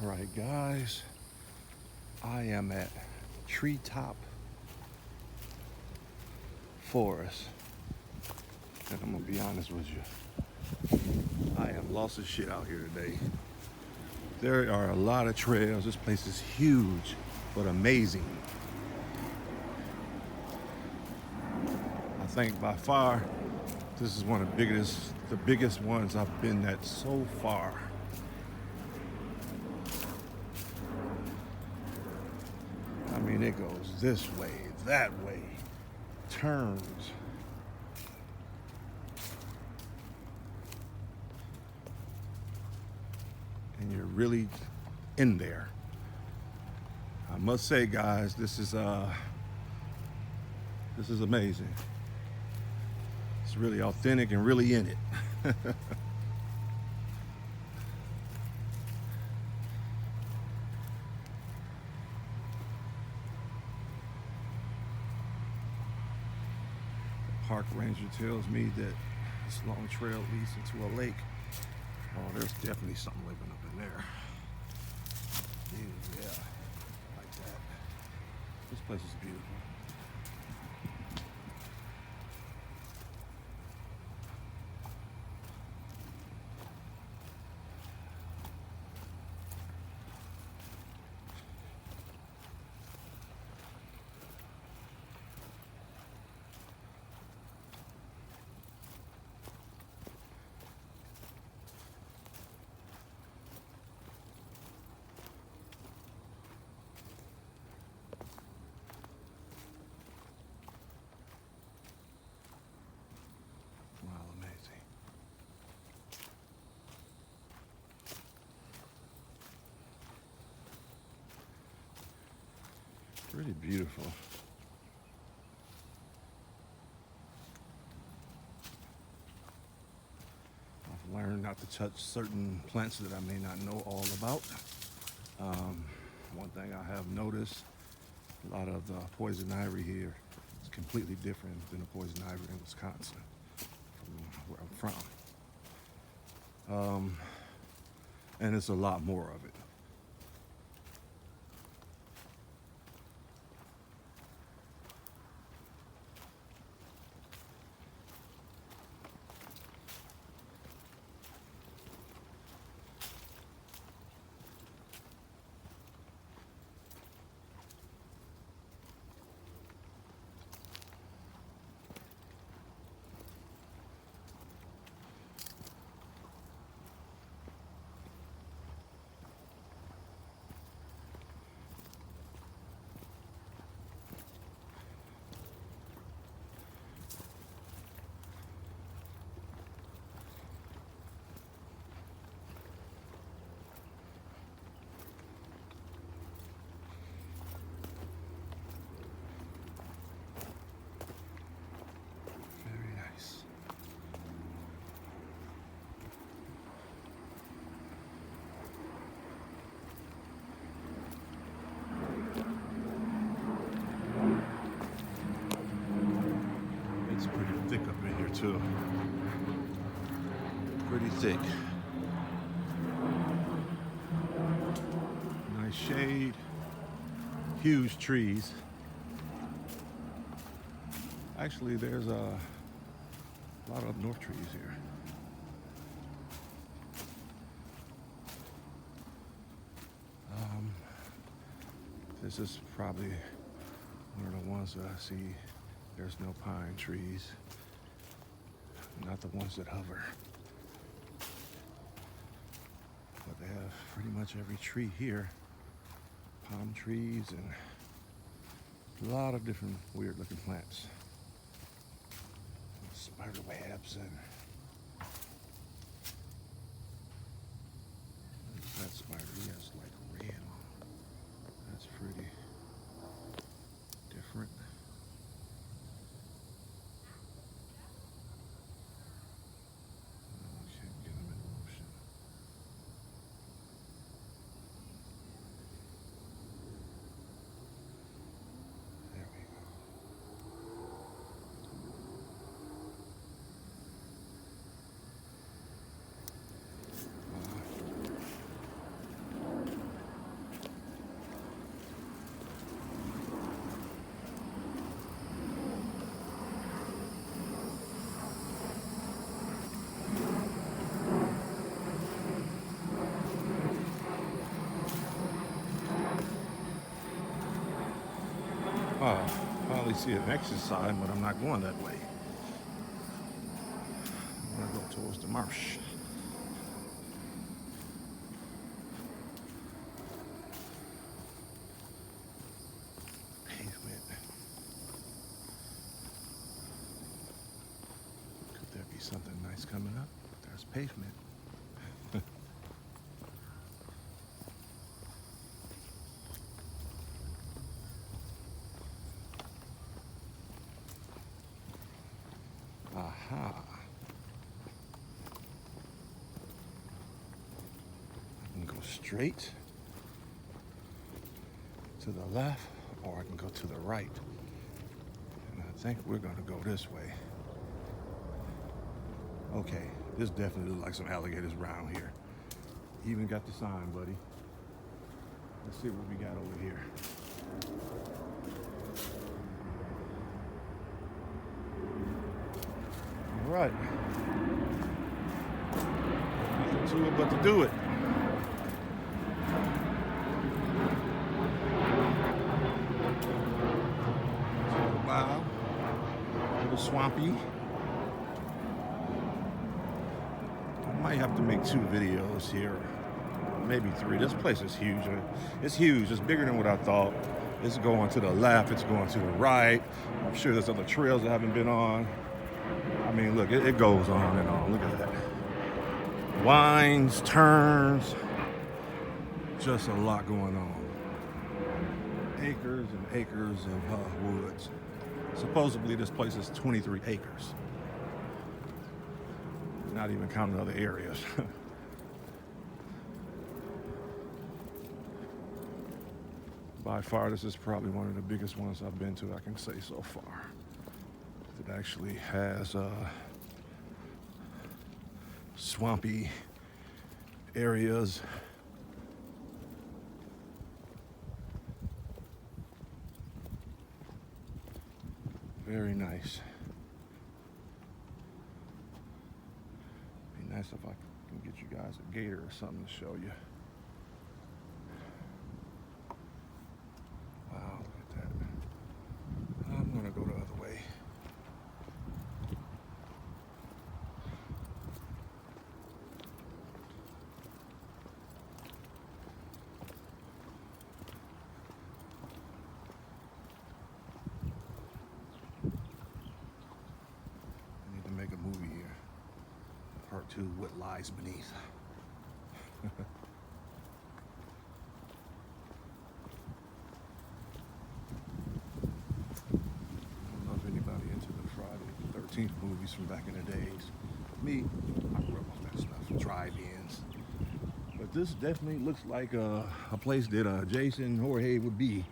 All right, guys, I am at Treetop Forest, and I'm gonna be honest with you. I am lost as shit out here today. There are a lot of trails. This place is huge, but amazing. I think by far, this is one of the biggest ones I've been at so far. I mean, it goes this way, that way, turns. And you're really in there. I must say, guys, this is amazing. It's really authentic and really in it. Park ranger tells me that this long trail leads into a lake. Oh, there's definitely something living up in there. Yeah, like that. This place is beautiful. Wow, amazing. Really beautiful. I've learned not to touch certain plants that I may not know all about. One thing I have noticed, a lot of the poison ivy here is completely different than the poison ivy in Wisconsin, from where I'm from. And it's a lot more of it. Very nice. It's pretty thick up in here too. Pretty thick. Nice shade. Huge trees. Actually, there's a lot of north trees here. This is probably one of the ones that I see. There's no pine trees, not the ones that hover. But they have pretty much every tree here. Palm trees and a lot of different weird looking plants. Spider webs and that spider, he has like red on. That's pretty different. Can't get him in motion. There we go. definitely see an exit sign, but I'm not going that way. I'm gonna go towards the marsh. Pavement. Could there be something nice coming up? There's pavement. Aha. I can go straight to the left, or I can go to the right. And I think we're gonna go this way. Okay, this definitely looks like some alligators around here. Even got the sign, buddy. Let's see what we got over here. All right. Nothing to it but to do it. Wow. A little swampy. I might have to make 2 videos here. Maybe 3. This place is huge. It's huge. It's bigger than what I thought. It's going to the left. It's going to the right. I'm sure there's other trails I haven't been on. I mean, look, it goes on and on. Look at that. Winds, turns, just a lot going on. Acres and acres of woods. Supposedly this place is 23 acres. Not even counting other areas. By far, this is probably one of the biggest ones I've been to, I can say so far. It actually has swampy areas. Very nice. Be nice if I can get you guys a gator or something to show you. Wow, look at that. I'm gonna go the other way. Make a movie here. Part 2, What Lies Beneath. I don't know if anybody into the Friday the 13th movies from back in the days. Me, I grew up on that stuff, drive-ins. But this definitely looks like a place that Jason Voorhees would be.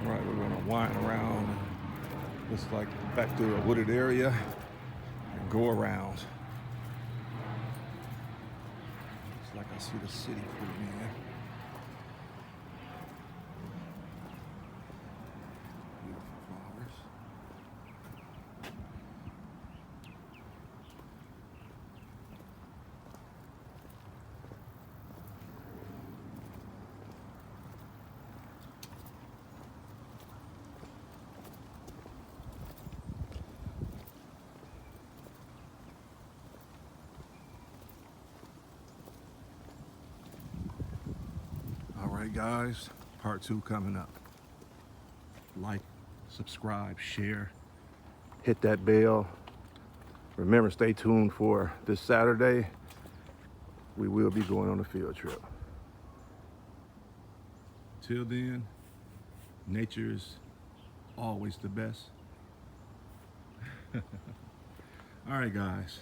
Right, we're gonna wind around, just like back to a wooded area, and go around. Looks like I see the city putting in. Beautiful flowers. Alright guys, part 2 coming up. Like, subscribe, share, hit that bell. Remember, stay tuned for this Saturday. We will be going on a field trip. Till then, nature's always the best. Alright guys.